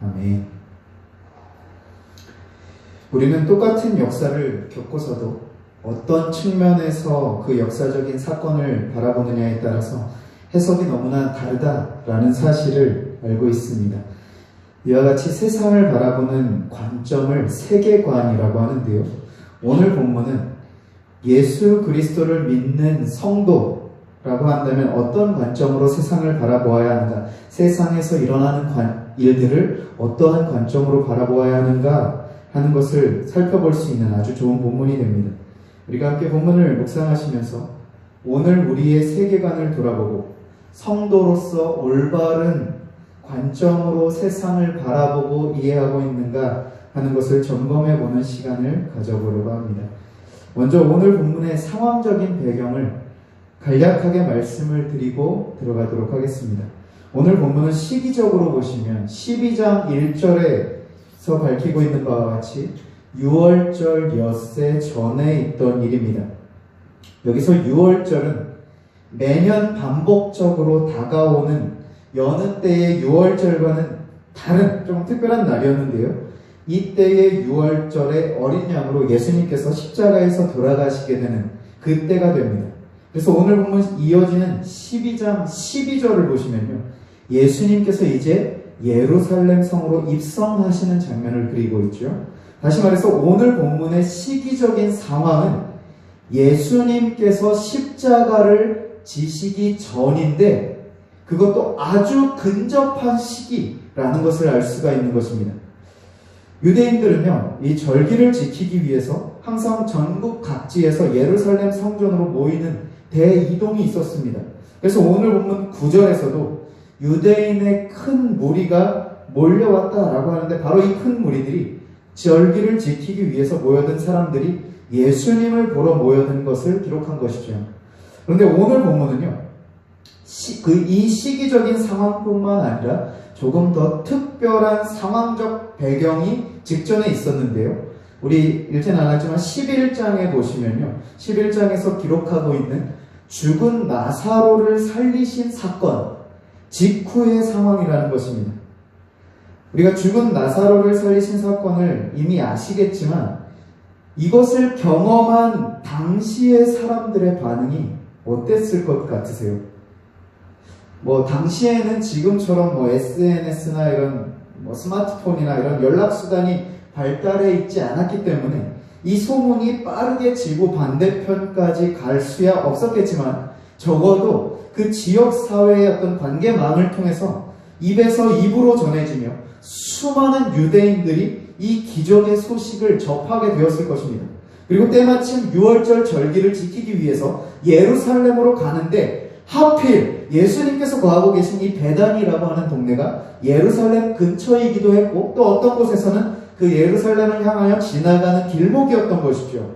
아멘. 우리는 똑같은 역사를 겪고서도 어떤 측면에서 그 역사적인 사건을 바라보느냐에 따라서 해석이 너무나 다르다라는 사실을 알고 있습니다. 이와 같이 세상을 바라보는 관점을 세계관이라고 하는데요. 오늘 본문은 예수 그리스도를 믿는 성도라고 한다면 어떤 관점으로 세상을 바라보아야 하는가, 세상에서 일어나는 일들을 어떠한 관점으로 바라보아야 하는가 하는 것을 살펴볼 수 있는 아주 좋은 본문이 됩니다. 우리가 함께 본문을 묵상하시면서 오늘 우리의 세계관을 돌아보고 성도로서 올바른 관점으로 세상을 바라보고 이해하고 있는가 하는 것을 점검해보는 시간을 가져보려고 합니다. 먼저 오늘 본문의 상황적인 배경을 간략하게 말씀을 드리고 들어가도록 하겠습니다. 오늘 본문은 시기적으로 보시면 12장 1절에서 밝히고 있는 바와 같이 6월절 엿새 전에 있던 일입니다. 여기서 6월절은 매년 반복적으로 다가오는 여느 때의 6월절과는 다른 좀 특별한 날이었는데요. 이때의 6월절에 어린 양으로 예수님께서 십자가에서 돌아가시게 되는 그때가 됩니다. 그래서 오늘 보면 이어지는 12장 12절을 보시면요. 예수님께서 이제 예루살렘 성으로 입성하시는 장면을 그리고 있죠. 다시 말해서 오늘 본문의 시기적인 상황은 예수님께서 십자가를 지시기 전인데 그것도 아주 근접한 시기라는 것을 알 수가 있는 것입니다. 유대인들은요, 이 절기를 지키기 위해서 항상 전국 각지에서 예루살렘 성전으로 모이는 대이동이 있었습니다. 그래서 오늘 본문 9절에서도 유대인의 큰 무리가 몰려왔다라고 하는데 바로 이 큰 무리들이 절기를 지키기 위해서 모여든 사람들이 예수님을 보러 모여든 것을 기록한 것이죠. 그런데 오늘 본문은요, 이 시기적인 상황뿐만 아니라 조금 더 특별한 상황적 배경이 직전에 있었는데요. 우리 읽지는 않았지만 11장에 보시면요. 11장에서 기록하고 있는 죽은 나사로를 살리신 사건 직후의 상황이라는 것입니다. 우리가 죽은 나사로를 살리신 사건을 이미 아시겠지만 이것을 경험한 당시의 사람들의 반응이 어땠을 것 같으세요? 당시에는 지금처럼 SNS나 이런 스마트폰이나 이런 연락수단이 발달해 있지 않았기 때문에 이 소문이 빠르게 지구 반대편까지 갈 수야 없었겠지만 적어도 그 지역 사회의 어떤 관계망을 통해서 입에서 입으로 전해지며 수많은 유대인들이 이 기적의 소식을 접하게 되었을 것입니다. 그리고 때마침 6월절 절기를 지키기 위해서 예루살렘으로 가는데 하필 예수님께서 거하고 계신 이 베다니라고 하는 동네가 예루살렘 근처이기도 했고 또 어떤 곳에서는 그 예루살렘을 향하여 지나가는 길목이었던 것이죠.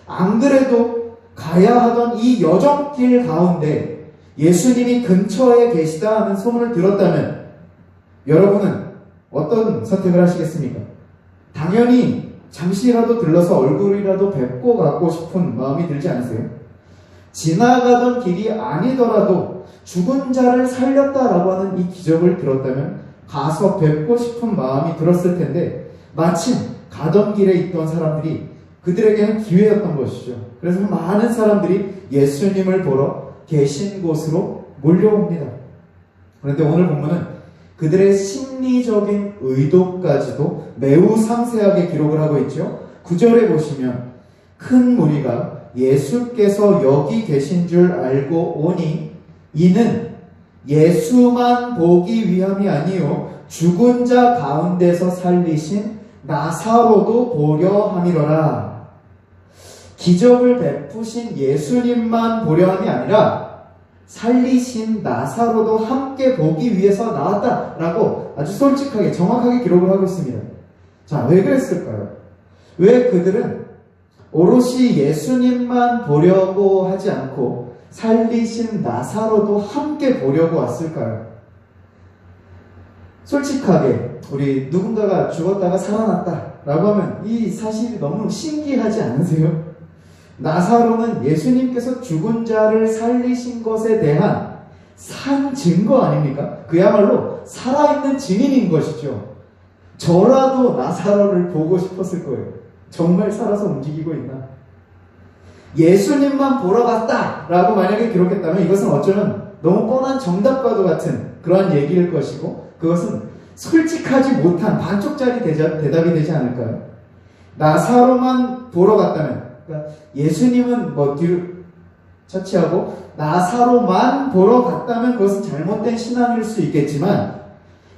안 그래도 가야 하던 이 여정길 가운데 예수님이 근처에 계시다 하는 소문을 들었다면 여러분은 어떤 선택을 하시겠습니까? 당연히 잠시라도 들러서 얼굴이라도 뵙고 가고 싶은 마음이 들지 않으세요? 지나가던 길이 아니더라도 죽은 자를 살렸다라고 하는 이 기적을 들었다면 가서 뵙고 싶은 마음이 들었을 텐데 마침 가던 길에 있던 사람들이 그들에게는 기회였던 것이죠. 그래서 많은 사람들이 예수님을 보러 계신 곳으로 몰려옵니다. 그런데 오늘 본문은 그들의 심리적인 의도까지도 매우 상세하게 기록을 하고 있죠. 9절에 보시면 큰 무리가 예수께서 여기 계신 줄 알고 오니 이는 예수만 보기 위함이 아니요 죽은 자 가운데서 살리신 나사로도 보려 함이로라. 기적을 베푸신 예수님만 보려 함이 아니라 살리신 나사로도 함께 보기 위해서 나왔다라고 아주 솔직하게 정확하게 기록을 하고 있습니다. 자, 왜 그랬을까요? 왜 그들은 오롯이 예수님만 보려고 하지 않고 살리신 나사로도 함께 보려고 왔을까요? 솔직하게 우리 누군가가 죽었다가 살아났다라고 하면 이 사실이 너무 신기하지 않으세요? 나사로는 예수님께서 죽은 자를 살리신 것에 대한 산 증거 아닙니까? 그야말로 살아있는 증인인 것이죠. 저라도 나사로를 보고 싶었을 거예요. 정말 살아서 움직이고 있나? 예수님만 보러 갔다라고 만약에 기록했다면 이것은 어쩌면 너무 뻔한 정답과도 같은 그러한 얘기일 것이고, 그것은 솔직하지 못한 반쪽짜리 대답이 되지 않을까요? 나사로만 보러 갔다면, 그러니까 예수님은 뒤로 차치하고 나사로만 보러 갔다면 그것은 잘못된 신앙일 수 있겠지만,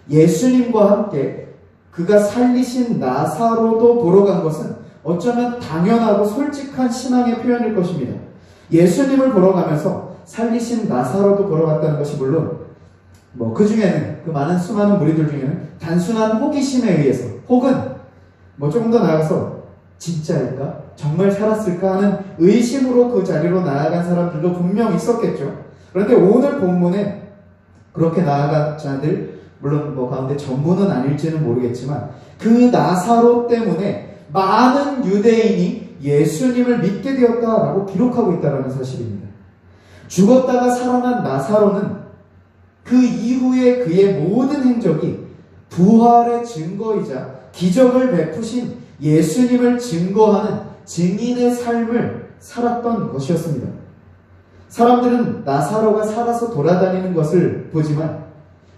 예수님과 함께 그가 살리신 나사로도 보러 간 것은 어쩌면 당연하고 솔직한 신앙의 표현일 것입니다. 예수님을 보러 가면서 살리신 나사로도 보러 갔다는 것이 물론 그 중에는, 그 많은 수많은 무리들 중에는 단순한 호기심에 의해서, 혹은 조금 더 나아가서 진짜일까? 정말 살았을까? 하는 의심으로 그 자리로 나아간 사람들도 분명 있었겠죠. 그런데 오늘 본문에 그렇게 나아간 자들, 물론 가운데 전부는 아닐지는 모르겠지만, 그 나사로 때문에 많은 유대인이 예수님을 믿게 되었다라고 기록하고 있다는 사실입니다. 죽었다가 살아난 나사로는 그 이후에 그의 모든 행적이 부활의 증거이자 기적을 베푸신 예수님을 증거하는 증인의 삶을 살았던 것이었습니다. 사람들은 나사로가 살아서 돌아다니는 것을 보지만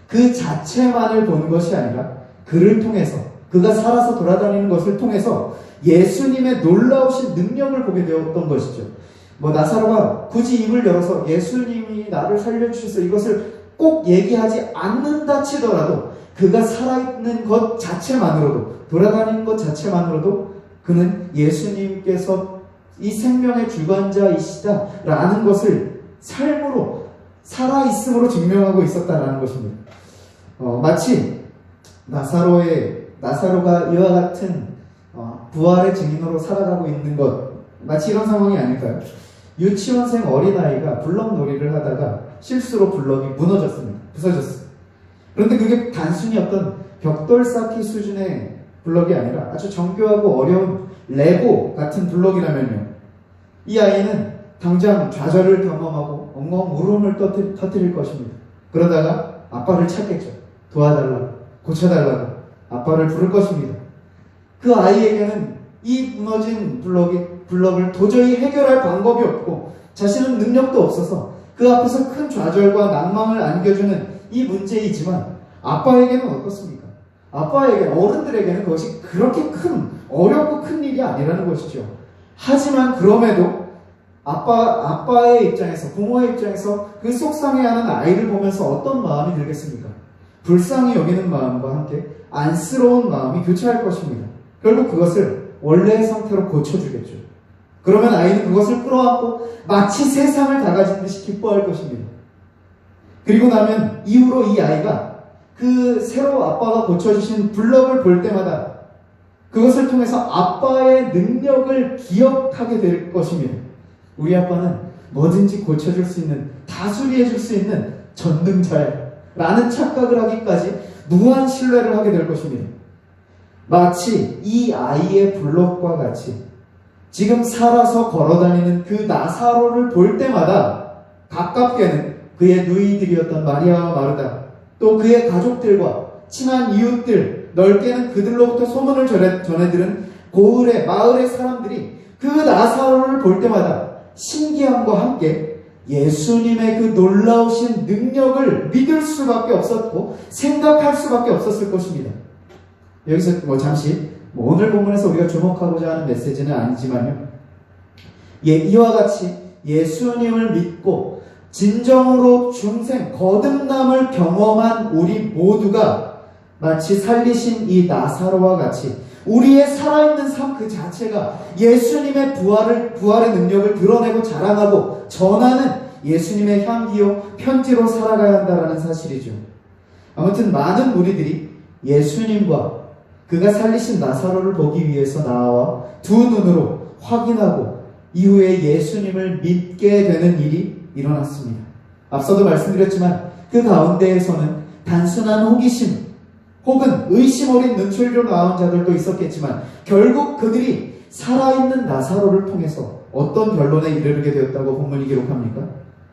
그 자체만을 본 것이 아니라 그를 통해서, 그가 살아서 돌아다니는 것을 통해서 예수님의 놀라우신 능력을 보게 되었던 것이죠. 나사로가 굳이 입을 열어서 예수님이 나를 살려주셔서 이것을 꼭 얘기하지 않는다 치더라도 그가 살아있는 것 자체만으로도, 돌아다니는 것 자체만으로도 그는 예수님께서 이 생명의 주관자이시다라는 것을 삶으로, 살아있음으로 증명하고 있었다라는 것입니다. 마치 나사로가 이와 같은 부활의 증인으로 살아가고 있는 것, 마치 이런 상황이 아닐까요? 유치원생 어린아이가 블럭 놀이를 하다가 실수로 블럭이 무너졌습니다. 부서졌어요. 그런데 그게 단순히 어떤 벽돌 쌓기 수준의 블럭이 아니라 아주 정교하고 어려운 레고 같은 블럭이라면요, 이 아이는 당장 좌절을 경험하고 엉엉 울음을 터뜨릴 것입니다. 그러다가 아빠를 찾겠죠. 도와달라고, 고쳐달라고 아빠를 부를 것입니다. 그 아이에게는 이 무너진 블럭을 도저히 해결할 방법이 없고 자신은 능력도 없어서 그 앞에서 큰 좌절과 낭망을 안겨주는 이 문제이지만, 아빠에게는 어떻습니까? 어른들에게는 그것이 그렇게 어렵고 큰 일이 아니라는 것이죠. 하지만 그럼에도 아빠의 입장에서, 부모의 입장에서 그 속상해하는 아이를 보면서 어떤 마음이 들겠습니까? 불쌍히 여기는 마음과 함께 안쓰러운 마음이 교차할 것입니다. 결국 그것을 원래의 상태로 고쳐주겠죠. 그러면 아이는 그것을 끌어안고 마치 세상을 다 가진 듯이 기뻐할 것입니다. 그리고 나면 이후로 이 아이가 그 새로 아빠가 고쳐주신 블럭을 볼 때마다 그것을 통해서 아빠의 능력을 기억하게 될 것입니다. 우리 아빠는 뭐든지 고쳐줄 수 있는, 다 수리해줄 수 있는 전능자라는 착각을 하기까지 무한 신뢰를 하게 될 것입니다. 마치 이 아이의 블럭과 같이 지금 살아서 걸어다니는 그 나사로를 볼 때마다 가깝게는 그의 누이들이었던 마리아와 마르다, 또 그의 가족들과 친한 이웃들, 넓게는 그들로부터 소문을 전해들은 고을의 마을의 사람들이 그 나사로를 볼 때마다 신기함과 함께 예수님의 그 놀라우신 능력을 믿을 수밖에 없었고 생각할 수밖에 없었을 것입니다. 여기서 잠시 오늘 본문에서 우리가 주목하고자 하는 메시지는 아니지만요, 이와 같이 예수님을 믿고 진정으로 중생, 거듭남을 경험한 우리 모두가 마치 살리신 이 나사로와 같이 우리의 살아있는 삶 그 자체가 예수님의 부활의 능력을 드러내고 자랑하고 전하는 예수님의 향기요 편지로 살아가야 한다는 사실이죠. 아무튼 많은 무리들이 예수님과 그가 살리신 나사로를 보기 위해서 나와 두 눈으로 확인하고 이후에 예수님을 믿게 되는 일이 일어났습니다. 앞서도 말씀드렸지만 그 가운데에서는 단순한 호기심 혹은 의심 어린 눈초리로 나온 자들도 있었겠지만 결국 그들이 살아있는 나사로를 통해서 어떤 결론에 이르게 되었다고 본문이 기록합니까?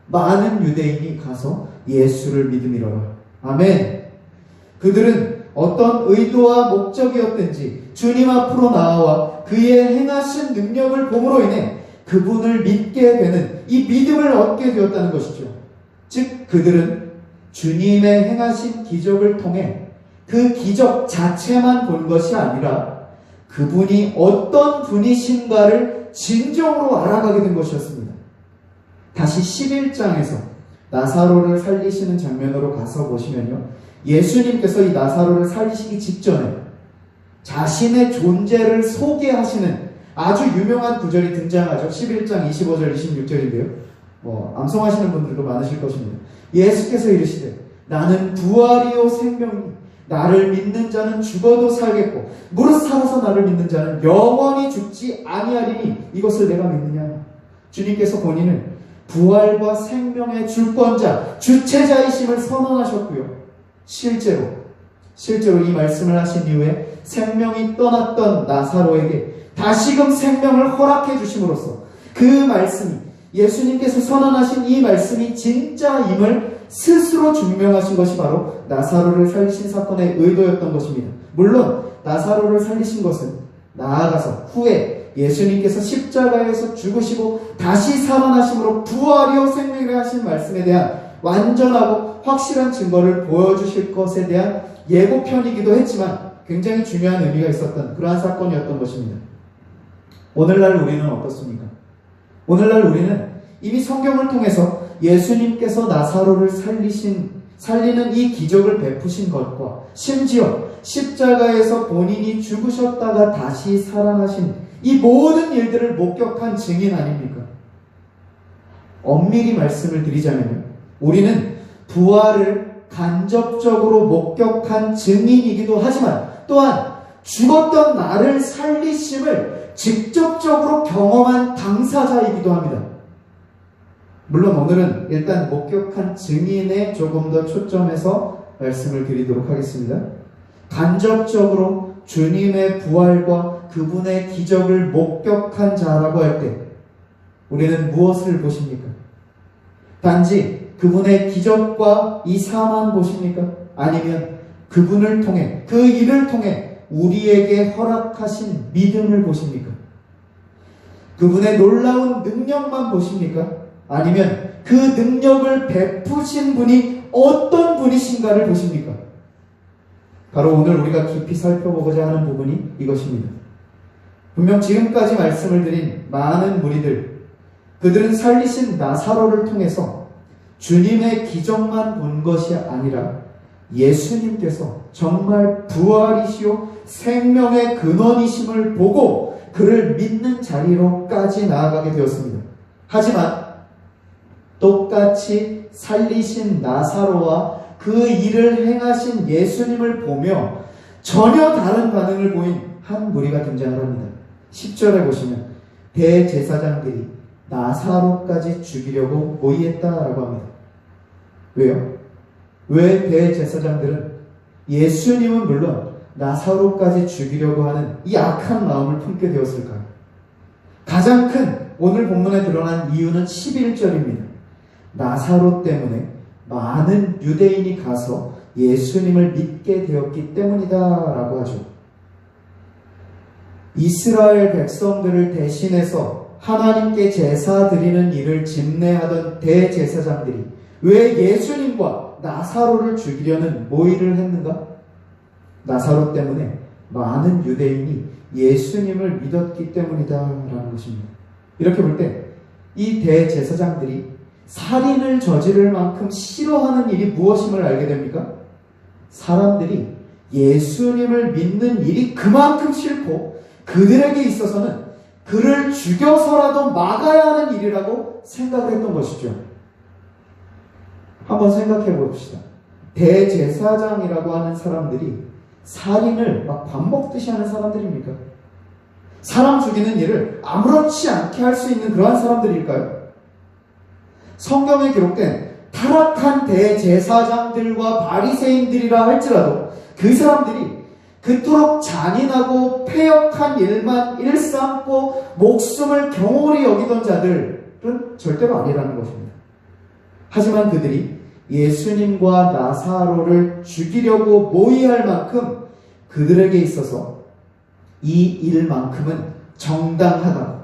많은 유대인이 가서 예수를 믿음이로라. 아멘. 그들은 어떤 의도와 목적이었든지 주님 앞으로 나아와 그의 행하신 능력을 봄으로 인해 그분을 믿게 되는 이 믿음을 얻게 되었다는 것이죠. 즉 그들은 주님의 행하신 기적을 통해 그 기적 자체만 본 것이 아니라 그분이 어떤 분이신가를 진정으로 알아가게 된 것이었습니다. 다시 11장에서 나사로를 살리시는 장면으로 가서 보시면요, 예수님께서 이 나사로를 살리시기 직전에 자신의 존재를 소개하시는 아주 유명한 구절이 등장하죠. 11장 25절 26절인데요. 암송하시는 분들도 많으실 것입니다. 예수께서 이르시되 나는 부활이요 생명이 나를 믿는 자는 죽어도 살겠고 무릇 살아서 나를 믿는 자는 영원히 죽지 아니하리니 이것을 내가 믿느냐. 주님께서 본인은 부활과 생명의 주권자, 주체자이심을 선언하셨고요. 실제로 이 말씀을 하신 이후에 생명이 떠났던 나사로에게 다시금 생명을 허락해 주심으로써 그 말씀이, 예수님께서 선언하신 이 말씀이 진짜임을 스스로 증명하신 것이 바로 나사로를 살리신 사건의 의도였던 것입니다. 물론 나사로를 살리신 것은 나아가서 후에 예수님께서 십자가에서 죽으시고 다시 살아나심으로 부활이요 생명이라 하신 말씀에 대한 완전하고 확실한 증거를 보여주실 것에 대한 예고편이기도 했지만 굉장히 중요한 의미가 있었던 그러한 사건이었던 것입니다. 오늘날 우리는 어떻습니까? 오늘날 우리는 이미 성경을 통해서 예수님께서 나사로를 살리는 이 기적을 베푸신 것과 심지어 십자가에서 본인이 죽으셨다가 다시 살아나신 이 모든 일들을 목격한 증인 아닙니까? 엄밀히 말씀을 드리자면 우리는 부활을 간접적으로 목격한 증인이기도 하지만 또한 죽었던 나를 살리심을 직접적으로 경험한 당사자이기도 합니다. 물론 오늘은 일단 목격한 증인에 조금 더 초점해서 말씀을 드리도록 하겠습니다. 간접적으로 주님의 부활과 그분의 기적을 목격한 자라고 할 때 우리는 무엇을 보십니까? 단지 그분의 기적과 이사만 보십니까? 아니면 그분을 통해, 그 일을 통해 우리에게 허락하신 믿음을 보십니까? 그분의 놀라운 능력만 보십니까? 아니면 그 능력을 베푸신 분이 어떤 분이신가를 보십니까? 바로 오늘 우리가 깊이 살펴보고자 하는 부분이 이것입니다. 분명 지금까지 말씀을 드린 많은 무리들, 그들은 살리신 나사로를 통해서 주님의 기적만 본 것이 아니라 예수님께서 정말 부활이시오 생명의 근원이심을 보고 그를 믿는 자리로까지 나아가게 되었습니다. 하지만 똑같이 살리신 나사로와 그 일을 행하신 예수님을 보며 전혀 다른 반응을 보인 한 무리가 등장을 합니다. 10절에 보시면 대제사장들이 나사로까지 죽이려고 모의했다라고 합니다. 왜요? 왜 대제사장들은 예수님은 물론 나사로까지 죽이려고 하는 이 악한 마음을 품게 되었을까요? 가장 큰 오늘 본문에 드러난 이유는 11절입니다. 나사로 때문에 많은 유대인이 가서 예수님을 믿게 되었기 때문이다 라고 하죠. 이스라엘 백성들을 대신해서 하나님께 제사 드리는 일을 집례하던 대제사장들이 왜 예수님과 나사로를 죽이려는 모의를 했는가? 나사로 때문에 많은 유대인이 예수님을 믿었기 때문이다 라는 것입니다. 이렇게 볼 때 이 대제사장들이 살인을 저지를 만큼 싫어하는 일이 무엇임을 알게 됩니까? 사람들이 예수님을 믿는 일이 그만큼 싫고 그들에게 있어서는 그를 죽여서라도 막아야 하는 일이라고 생각을 했던 것이죠. 한번 생각해 봅시다. 대제사장이라고 하는 사람들이 살인을 막 밥 먹듯이 하는 사람들입니까? 사람 죽이는 일을 아무렇지 않게 할 수 있는 그러한 사람들일까요? 성경에 기록된 타락한 대제사장들과 바리새인들이라 할지라도 그 사람들이 그토록 잔인하고 패역한 일만 일삼고 목숨을 경홀히 여기던 자들은 절대로 아니라는 것입니다. 하지만 그들이 예수님과 나사로를 죽이려고 모의할 만큼 그들에게 있어서 이 일만큼은 정당하다고,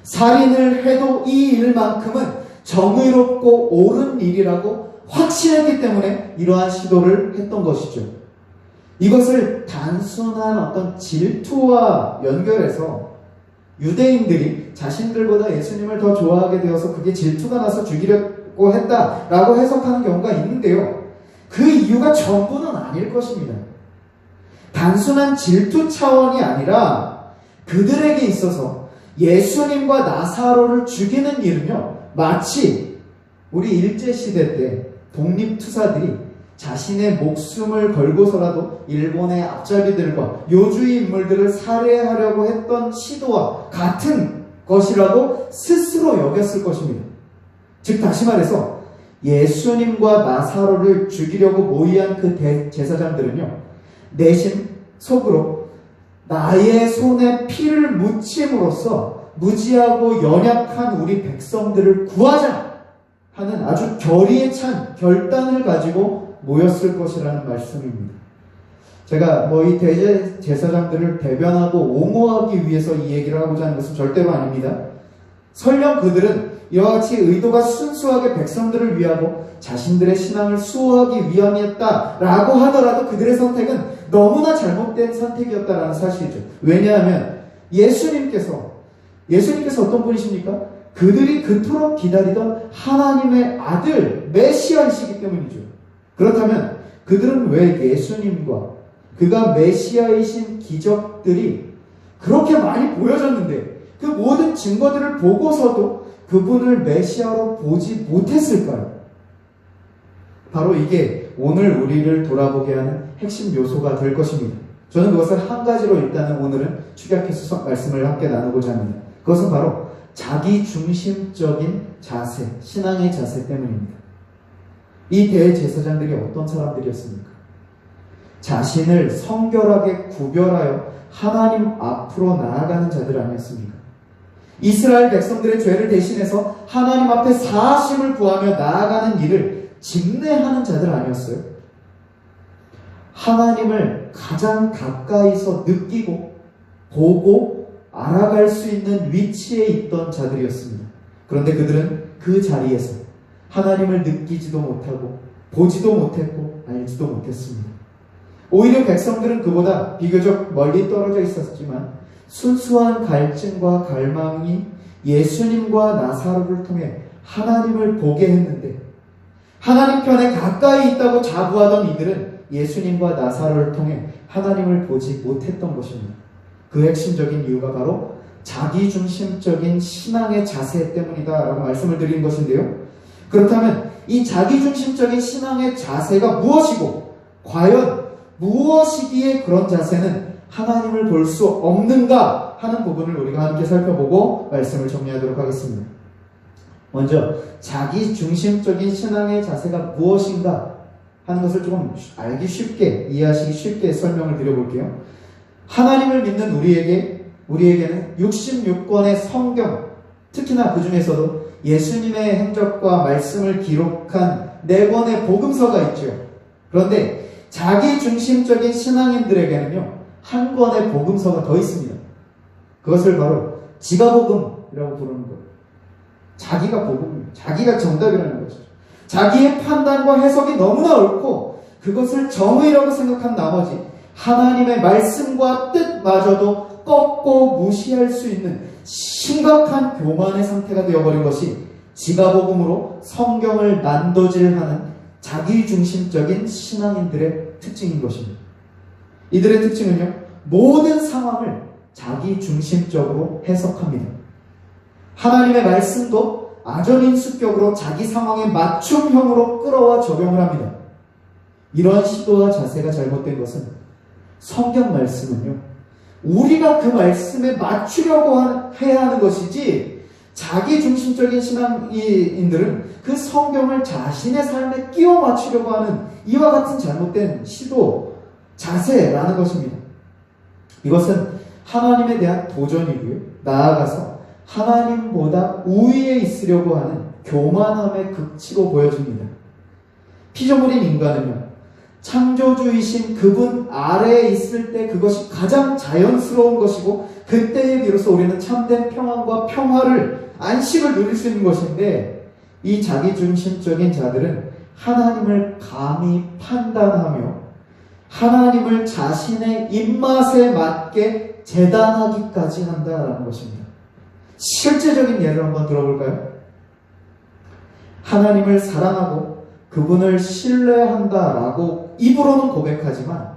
살인을 해도 이 일만큼은 정의롭고 옳은 일이라고 확신했기 때문에 이러한 시도를 했던 것이죠. 이것을 단순한 어떤 질투와 연결해서 유대인들이 자신들보다 예수님을 더 좋아하게 되어서 그게 질투가 나서 죽이려고 했다라고 해석하는 경우가 있는데요. 그 이유가 전부는 아닐 것입니다. 단순한 질투 차원이 아니라 그들에게 있어서 예수님과 나사로를 죽이는 일은요, 마치 우리 일제시대 때 독립투사들이 자신의 목숨을 걸고서라도 일본의 앞잡이들과 요주의 인물들을 살해하려고 했던 시도와 같은 것이라고 스스로 여겼을 것입니다. 즉 다시 말해서 예수님과 나사로를 죽이려고 모의한 그 대제사장들은요, 내심 속으로 나의 손에 피를 묻힘으로써 무지하고 연약한 우리 백성들을 구하자 하는 아주 결의에 찬 결단을 가지고 모였을 것이라는 말씀입니다. 제가 이 대제사장들을 대변하고 옹호하기 위해서 이 얘기를 하고자 하는 것은 절대로 아닙니다. 설령 그들은 이와 같이 의도가 순수하게 백성들을 위하고 자신들의 신앙을 수호하기 위함이었다라고 하더라도 그들의 선택은 너무나 잘못된 선택이었다라는 사실이죠. 왜냐하면 예수님께서 어떤 분이십니까? 그들이 그토록 기다리던 하나님의 아들 메시아이시기 때문이죠. 그렇다면 그들은 왜 예수님과 그가 메시아이신 기적들이 그렇게 많이 보여졌는데 그 모든 증거들을 보고서도 그분을 메시아로 보지 못했을까요? 바로 이게 오늘 우리를 돌아보게 하는 핵심 요소가 될 것입니다. 저는 그것을 한 가지로 일단은 오늘은 축약해서 말씀을 함께 나누고자 합니다. 그것은 바로 자기중심적인 자세, 신앙의 자세 때문입니다. 이 대제사장들이 어떤 사람들이었습니까? 자신을 성결하게 구별하여 하나님 앞으로 나아가는 자들 아니었습니까? 이스라엘 백성들의 죄를 대신해서 하나님 앞에 사하심을 구하며 나아가는 일을 집례하는 자들 아니었어요? 하나님을 가장 가까이서 느끼고 보고 알아갈 수 있는 위치에 있던 자들이었습니다. 그런데 그들은 그 자리에서 하나님을 느끼지도 못하고 보지도 못했고 알지도 못했습니다. 오히려 백성들은 그보다 비교적 멀리 떨어져 있었지만 순수한 갈증과 갈망이 예수님과 나사로를 통해 하나님을 보게 했는데, 하나님 편에 가까이 있다고 자부하던 이들은 예수님과 나사로를 통해 하나님을 보지 못했던 것입니다. 그 핵심적인 이유가 바로 자기중심적인 신앙의 자세 때문이다 라고 말씀을 드린 것인데요. 그렇다면 이 자기중심적인 신앙의 자세가 무엇이고, 과연 무엇이기에 그런 자세는 하나님을 볼 수 없는가 하는 부분을 우리가 함께 살펴보고 말씀을 정리하도록 하겠습니다. 먼저 자기중심적인 신앙의 자세가 무엇인가 하는 것을 조금 알기 쉽게, 이해하시기 쉽게 설명을 드려볼게요. 하나님을 믿는 우리에게는 66권의 성경, 특히나 그 중에서도 예수님의 행적과 말씀을 기록한 4권의 복음서가 있죠. 그런데 자기중심적인 신앙인들에게는요, 한 권의 복음서가 더 있습니다. 그것을 바로 지가복음이라고 부르는 거예요. 자기가 복음입니다. 자기가 정답이라는 거죠. 자기의 판단과 해석이 너무나 옳고 그것을 정의라고 생각한 나머지 하나님의 말씀과 뜻마저도 꺾고 무시할 수 있는 심각한 교만의 상태가 되어버린 것이 지가복음으로 성경을 난도질하는 자기중심적인 신앙인들의 특징인 것입니다. 이들의 특징은요, 모든 상황을 자기중심적으로 해석합니다. 하나님의 말씀도 아전인수격으로 자기 상황에 맞춤형으로 끌어와 적용을 합니다. 이러한 시도와 자세가 잘못된 것은 성경 말씀은요, 우리가 그 말씀에 맞추려고 해야 하는 것이지, 자기중심적인 신앙인들은 그 성경을 자신의 삶에 끼워 맞추려고 하는 이와 같은 잘못된 시도, 자세라는 것입니다. 이것은 하나님에 대한 도전이고요, 나아가서 하나님보다 우위에 있으려고 하는 교만함의 극치로 보여집니다. 피조물인 인간은요, 창조주이신 그분 아래에 있을 때 그것이 가장 자연스러운 것이고, 그때에 비로소 우리는 참된 평안과 평화를, 안식을 누릴 수 있는 것인데, 이 자기중심적인 자들은 하나님을 감히 판단하며 하나님을 자신의 입맛에 맞게 재단하기까지 한다라는 것입니다. 실제적인 예를 한번 들어볼까요? 하나님을 사랑하고 그분을 신뢰한다라고 입으로는 고백하지만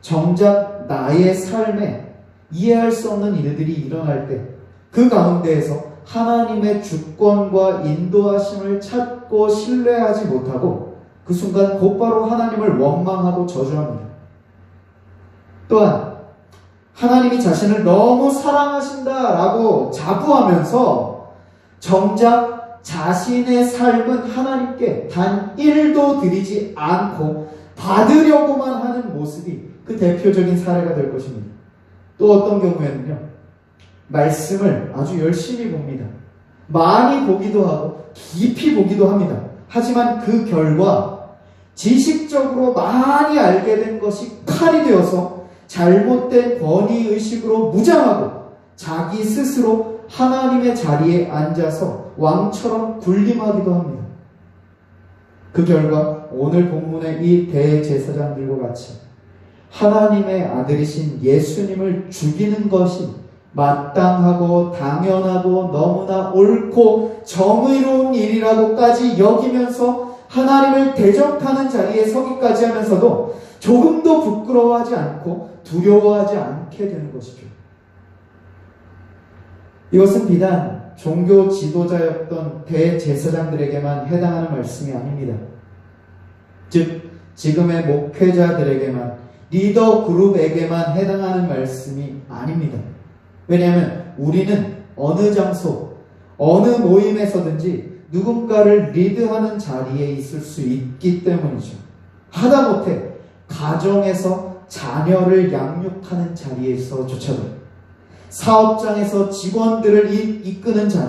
정작 나의 삶에 이해할 수 없는 일들이 일어날 때 그 가운데에서 하나님의 주권과 인도하심을 찾고 신뢰하지 못하고 그 순간 곧바로 하나님을 원망하고 저주합니다. 또한 하나님이 자신을 너무 사랑하신다라고 자부하면서 정작 자신의 삶은 하나님께 단 1도 드리지 않고 받으려고만 하는 모습이 그 대표적인 사례가 될 것입니다. 또 어떤 경우에는요, 말씀을 아주 열심히 봅니다. 많이 보기도 하고 깊이 보기도 합니다. 하지만 그 결과 지식적으로 많이 알게 된 것이 칼이 되어서 잘못된 권위의식으로 무장하고 자기 스스로 하나님의 자리에 앉아서 왕처럼 군림하기도 합니다. 그 결과 오늘 본문의 이 대제사장들과 같이 하나님의 아들이신 예수님을 죽이는 것이 마땅하고 당연하고 너무나 옳고 정의로운 일이라고까지 여기면서 하나님을 대적하는 자리에 서기까지 하면서도 조금도 부끄러워하지 않고 두려워하지 않게 되는 것이죠. 이것은 비단 종교 지도자였던 대제사장들에게만 해당하는 말씀이 아닙니다. 즉 지금의 목회자들에게만, 리더 그룹에게만 해당하는 말씀이 아닙니다. 왜냐하면 우리는 어느 장소, 어느 모임에서든지 누군가를 리드하는 자리에 있을 수 있기 때문이죠. 하다못해 가정에서 자녀를 양육하는 자리에서조차도, 사업장에서 직원들을 이끄는 자리,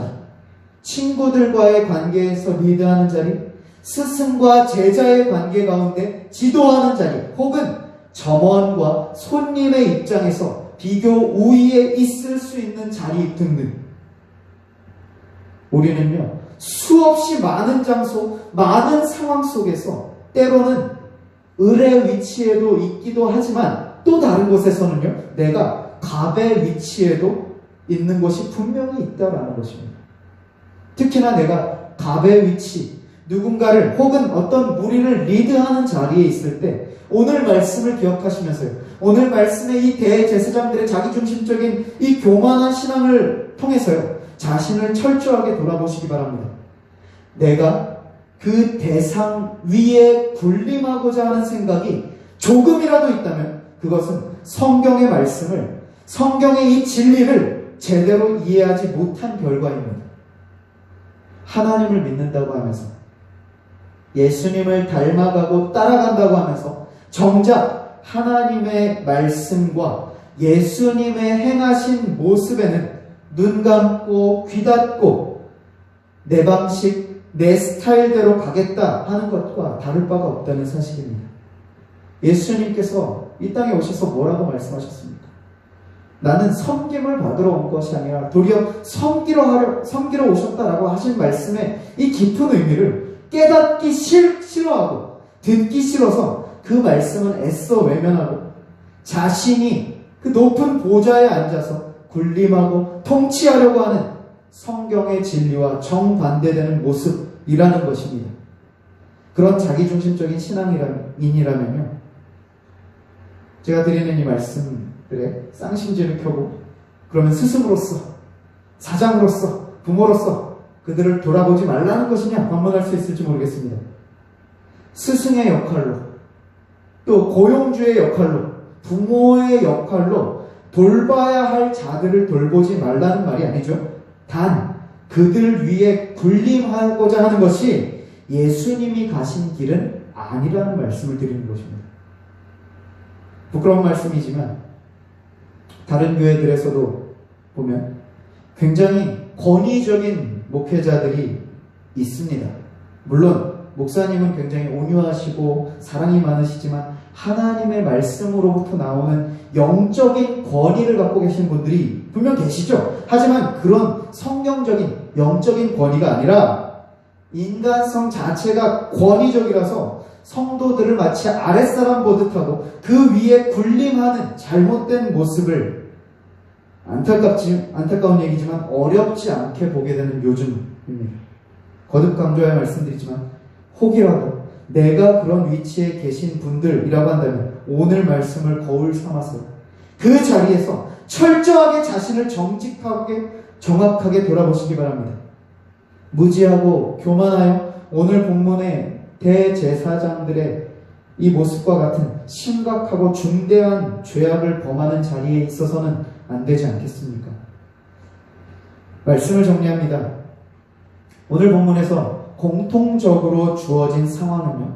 친구들과의 관계에서 리드하는 자리, 스승과 제자의 관계 가운데 지도하는 자리, 혹은 점원과 손님의 입장에서 비교 우위에 있을 수 있는 자리 등등, 우리는요 수없이 많은 장소, 많은 상황 속에서 때로는 을의 위치에도 있기도 하지만 또 다른 곳에서는요 내가 갑의 위치에도 있는 것이 분명히 있다라는 것입니다. 특히나 내가 갑의 위치, 누군가를 혹은 어떤 무리를 리드하는 자리에 있을 때 오늘 말씀을 기억하시면서요, 오늘 말씀의 이 대제사장들의 자기중심적인 이 교만한 신앙을 통해서요 자신을 철저하게 돌아보시기 바랍니다. 내가 그 대상 위에 군림하고자 하는 생각이 조금이라도 있다면 그것은 성경의 말씀을, 성경의 이 진리를 제대로 이해하지 못한 결과입니다. 하나님을 믿는다고 하면서, 예수님을 닮아가고 따라간다고 하면서 정작 하나님의 말씀과 예수님의 행하신 모습에는 눈 감고 귀 닫고 내 방식, 내 스타일대로 가겠다 하는 것과 다를 바가 없다는 사실입니다. 예수님께서 이 땅에 오셔서 뭐라고 말씀하셨습니까? 나는 섬김을 받으러 온 것이 아니라 도리어 섬기러 오셨다라고 하신 말씀의 이 깊은 의미를 깨닫기 싫어하고 듣기 싫어서 그 말씀은 애써 외면하고 자신이 그 높은 보좌에 앉아서 군림하고 통치하려고 하는 성경의 진리와 정반대되는 모습이라는 것입니다. 그런 자기중심적인 신앙인이라면요, 제가 드리는 이 말씀들에 쌍심지를 켜고 그러면 스승으로서, 사장으로서, 부모로서 그들을 돌아보지 말라는 것이냐 반문할 수 있을지 모르겠습니다. 스승의 역할로, 또 고용주의 역할로, 부모의 역할로 돌봐야 할 자들을 돌보지 말라는 말이 아니죠. 단 그들 위에 군림하고자 하는 것이 예수님이 가신 길은 아니라는 말씀을 드리는 것입니다. 부끄러운 말씀이지만 다른 교회들에서도 보면 굉장히 권위적인 목회자들이 있습니다. 물론 목사님은 굉장히 온유하시고 사랑이 많으시지만 하나님의 말씀으로부터 나오는 영적인 권위를 갖고 계신 분들이 분명 계시죠. 하지만 그런 성경적인 영적인 권위가 아니라 인간성 자체가 권위적이라서 성도들을 마치 아랫사람 보듯하고 그 위에 군림하는 잘못된 모습을 안타까운 얘기지만 어렵지 않게 보게 되는 요즘입니다. 거듭 강조하여 말씀드리지만 혹이라도 내가 그런 위치에 계신 분들이라고 한다면 오늘 말씀을 거울 삼아서 그 자리에서 철저하게 자신을 정확하게 돌아보시기 바랍니다. 무지하고 교만하여 오늘 본문의 대제사장들의 이 모습과 같은 심각하고 중대한 죄악을 범하는 자리에 있어서는 안 되지 않겠습니까? 말씀을 정리합니다. 오늘 본문에서 공통적으로 주어진 상황은요,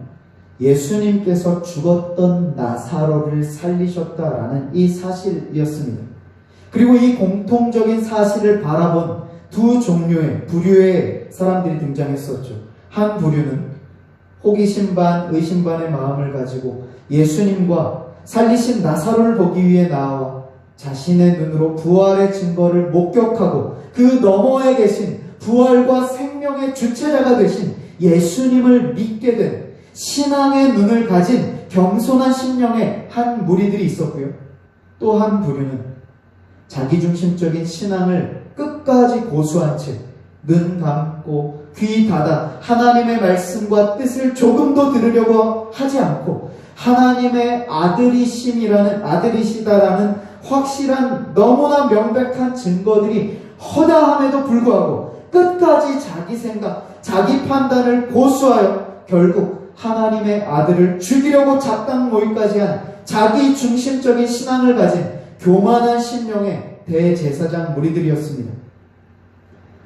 예수님께서 죽었던 나사로를 살리셨다라는 이 사실이었습니다. 그리고 이 공통적인 사실을 바라본 두 종류의 부류의 사람들이 등장했었죠. 한 부류는 호기심 반 의심 반의 마음을 가지고 예수님과 살리신 나사로를 보기 위해 나와 자신의 눈으로 부활의 증거를 목격하고 그 너머에 계신 부활과 생명의 주체자가 되신 예수님을 믿게 된 신앙의 눈을 가진 겸손한 심령의 한 무리들이 있었고요. 또 한 부류는 자기중심적인 신앙을 끝까지 고수한 채 눈 감고 귀 닫아 하나님의 말씀과 뜻을 조금도 들으려고 하지 않고 하나님의 아들이시다라는 확실한 너무나 명백한 증거들이 허다함에도 불구하고 끝까지 자기 생각, 자기 판단을 고수하여 결국 하나님의 아들을 죽이려고 작당 모의까지 한 자기 중심적인 신앙을 가진 교만한 심령의 대제사장 무리들이었습니다.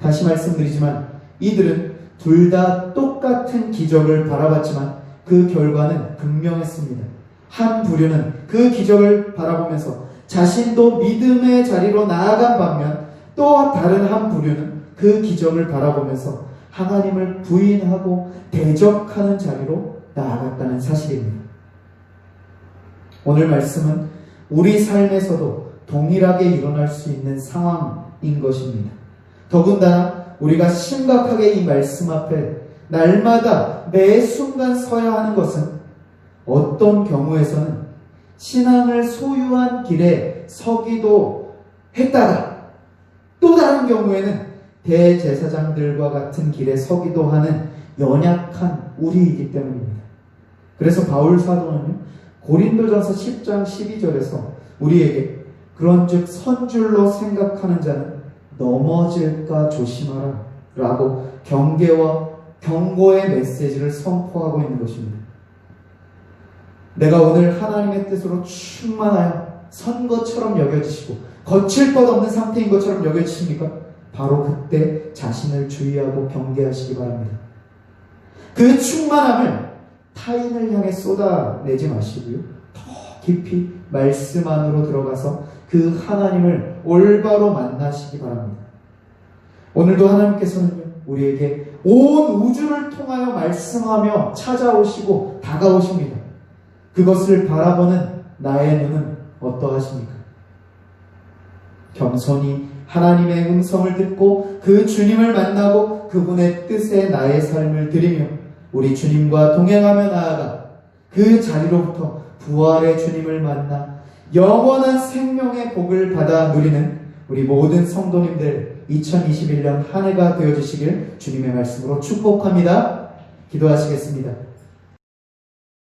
다시 말씀드리지만 이들은 둘 다 똑같은 기적을 바라봤지만 그 결과는 분명했습니다. 한 부류는 그 기적을 바라보면서 자신도 믿음의 자리로 나아간 반면 또 다른 한 부류는 그 기적을 바라보면서 하나님을 부인하고 대적하는 자리로 나아갔다는 사실입니다. 오늘 말씀은 우리 삶에서도 동일하게 일어날 수 있는 상황인 것입니다. 더군다나 우리가 심각하게 이 말씀 앞에 날마다 매 순간 서야 하는 것은 어떤 경우에서는 신앙을 소유한 길에 서기도 했다가 또 다른 경우에는 대제사장들과 같은 길에 서기도 하는 연약한 우리이기 때문입니다. 그래서 바울 사도는요, 고린도전서 10장 12절에서 우리에게 그런즉 선줄로 생각하는 자는 넘어질까 조심하라 라고 경계와 경고의 메시지를 선포하고 있는 것입니다. 내가 오늘 하나님의 뜻으로 충만하여 선 것처럼 여겨지시고 거칠 것 없는 상태인 것처럼 여겨지십니까? 바로 그때 자신을 주의하고 경계하시기 바랍니다. 그 충만함을 타인을 향해 쏟아내지 마시고요, 더 깊이 말씀 안으로 들어가서 그 하나님을 올바로 만나시기 바랍니다. 오늘도 하나님께서는 우리에게 온 우주를 통하여 말씀하며 찾아오시고 다가오십니다. 그것을 바라보는 나의 눈은 어떠하십니까? 겸손히 하나님의 음성을 듣고 그 주님을 만나고 그분의 뜻에 나의 삶을 드리며 우리 주님과 동행하며 나아가 그 자리로부터 부활의 주님을 만나 영원한 생명의 복을 받아 누리는 우리 모든 성도님들 2021년 한 해가 되어주시길 주님의 말씀으로 축복합니다. 기도하시겠습니다.